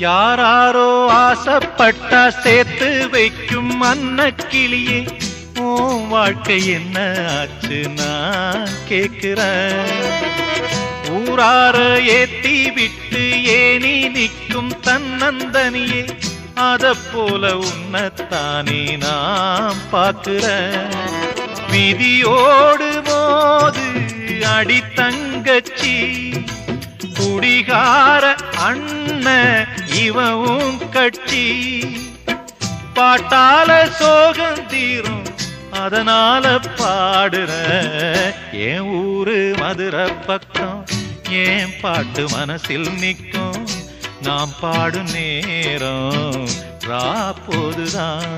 யாராரோ ஆசைப்பட்டா சேர்த்து வைக்கும் அன்னக்கிளியே, உன் வாழ்க்கை என்ன ஆச்சு நான் கேக்குறேன். ஊரார ஏத்தி விட்டு ஏனி நிற்கும் தன்னந்தனியே, அத போல உன்னத்தானே நாம் பார்க்கிறேன். விதியோடு மோது அடி தங்கச்சி, குடிகார அண்ணன் இவவும் கட்சி. பாட்டால சோகம் தீரும் அதனால பாடுற, என் ஊரு மதுரை பக்கம் ஏன் பாட்டு மனசில் நிற்கும். நாம் பாடும் நேரம் ராப்போதுதான்.